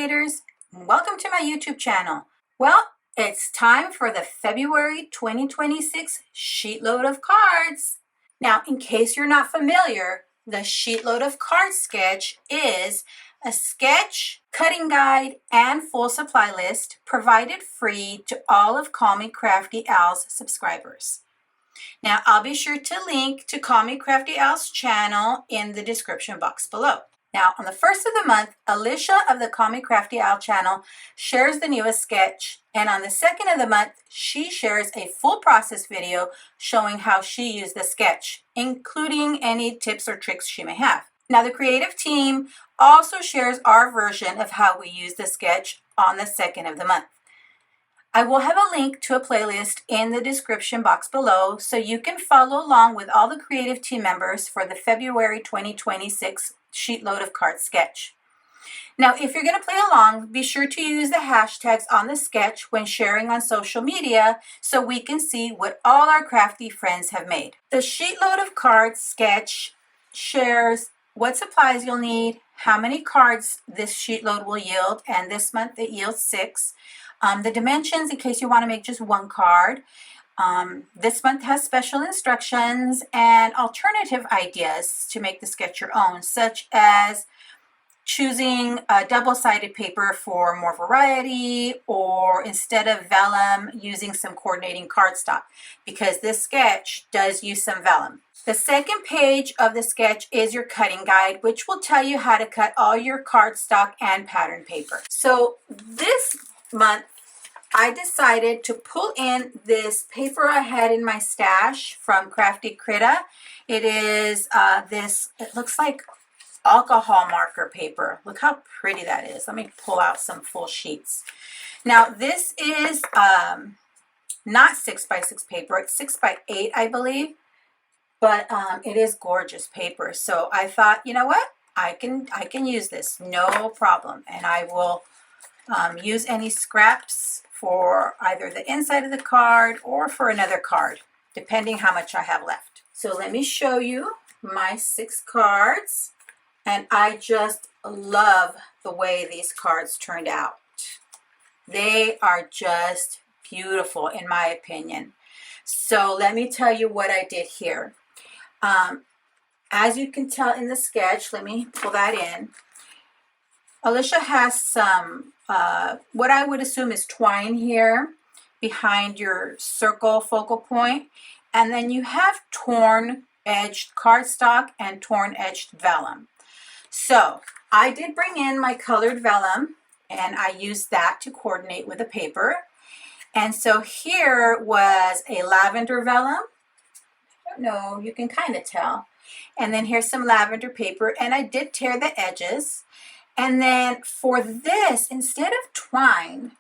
creators, and welcome to my YouTube channel. Well, it's time for the February 2026 Sheetload of Cards. Now, in case you're not familiar, the Sheetload of Cards sketch is a sketch, cutting guide, and full supply list provided free to all of Call Me Crafty Al's subscribers. Now, I'll be sure to link to Call Me Crafty Al's channel in the description box below. Now, on the first of the month, Alicia of the Call Me Crafty Al channel shares the newest sketch, and on the second of the month, she shares a full process video showing how she used the sketch, including any tips or tricks she may have. Now, the creative team also shares our version of how we use the sketch on the second of the month. I will have a link to a playlist in the description box below so you can follow along with all the creative team members for the February 2026 Sheetload of Cards sketch. Now, if you're going to play along, be sure to use the hashtags on the sketch when sharing on social media so we can see what all our crafty friends have made. The Sheetload of Cards sketch shares what supplies you'll need, how many cards this sheetload will yield, and this month it yields 6. The dimensions in case you want to make just one card. This month has special instructions and alternative ideas to make the sketch your own, such as choosing a double-sided paper for more variety, or instead of vellum, using some coordinating cardstock, because this sketch does use some vellum. The second page of the sketch is your cutting guide, which will tell you how to cut all your cardstock and pattern paper. So this month, I decided to pull in this paper I had in my stash from Crafty Critta. It is it looks like alcohol marker paper. Look how pretty that is. Let me pull out some full sheets. Now, this is not 6x6 paper. It's 6x8, I believe. But it is gorgeous paper. So I thought, you know what? I can use this, no problem. And I will use any scraps for either the inside of the card or for another card, depending how much I have left. So let me show you my 6 cards. And I just love the way these cards turned out. They are just beautiful, in my opinion. So let me tell you what I did here. As you can tell in the sketch, let me pull that in. Alicia has some, what I would assume is twine here behind your circle focal point. And then you have torn edged cardstock and torn edged vellum. So I did bring in my colored vellum, and I used that to coordinate with the paper. And so here was a lavender vellum. I don't know, you can kind of tell. And then here's some lavender paper, and I did tear the edges. And then for this, instead of twine,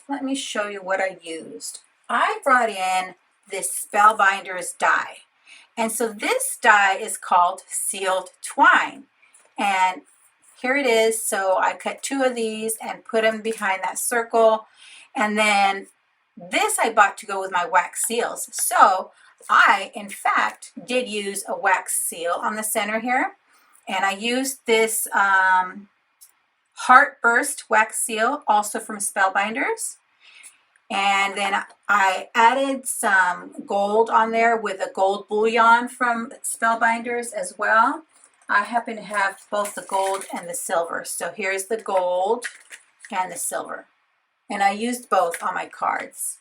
let me show you what I used. I brought in this Spellbinders die. And so this die is called Sealed Twine. And here it is. So I cut 2 of these and put them behind that circle. And then this I bought to go with my wax seals. So I, in fact, did use a wax seal on the center here. And I used this Heartburst wax seal, also from Spellbinders. And then I added some gold on there with a gold bullion from Spellbinders as well. I happen to have both the gold and the silver. So here's the gold and the silver. And I used both on my cards.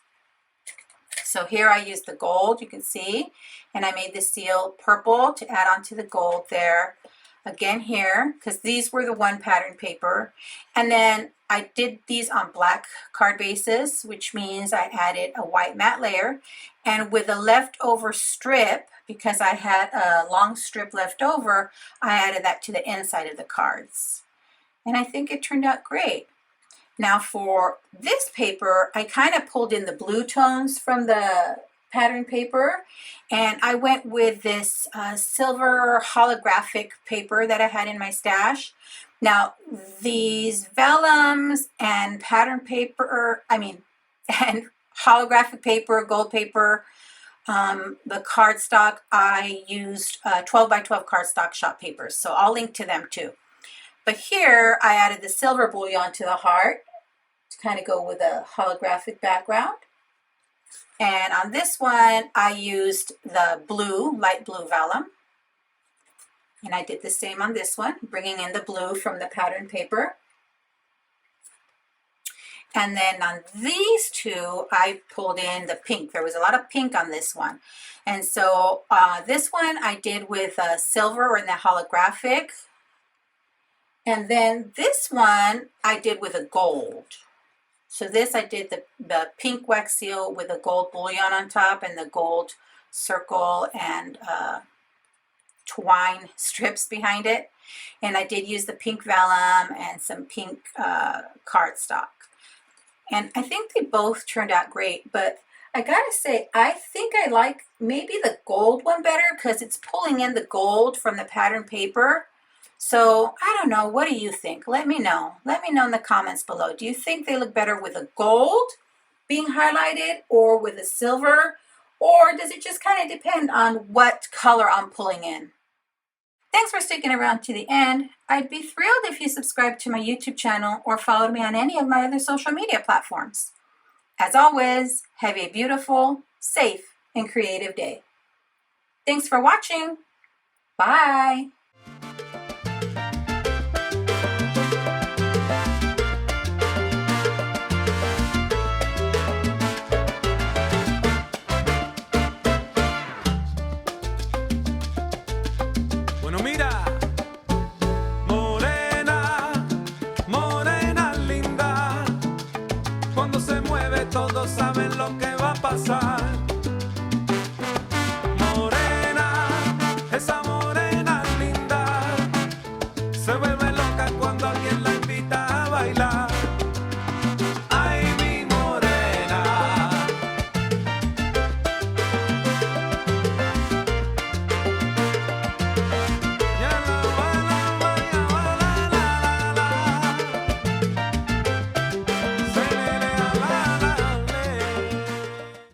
So here I used the gold, you can see, and I made the seal purple to add onto the gold there. Again here, because these were the one pattern paper. And then I did these on black card bases, which means I added a white matte layer. And with a leftover strip, because I had a long strip left over, I added that to the inside of the cards. And I think it turned out great. Now for this paper, I kind of pulled in the blue tones from the pattern paper, and I went with this silver holographic paper that I had in my stash. Now these vellums and pattern paper, and holographic paper, gold paper, the cardstock, I used 12 by 12 Cardstock Shop papers, so I'll link to them too. But here I added the silver bullion to the heart to kind of go with a holographic background. And on this one, I used the blue, light blue vellum. And I did the same on this one, bringing in the blue from the pattern paper. And then on these two, I pulled in the pink. There was a lot of pink on this one. And so this one I did with silver in the holographic. And then this one I did with a gold. So this I did the pink wax seal with a gold bullion on top and the gold circle and twine strips behind it. And I did use the pink vellum and some pink cardstock. And I think they both turned out great, but I gotta say, I think I like maybe the gold one better because it's pulling in the gold from the pattern paper. So I don't know, what do you think? Let me know. Let me know in the comments below. Do you think they look better with a gold being highlighted or with a silver? Or does it just kind of depend on what color I'm pulling in? Thanks for sticking around to the end. I'd be thrilled if you subscribe to my YouTube channel or followed me on any of my other social media platforms. As always, have a beautiful, safe, and creative day. Thanks for watching. Bye. Bueno, mira, morena, morena linda, cuando se mueve todos saben lo que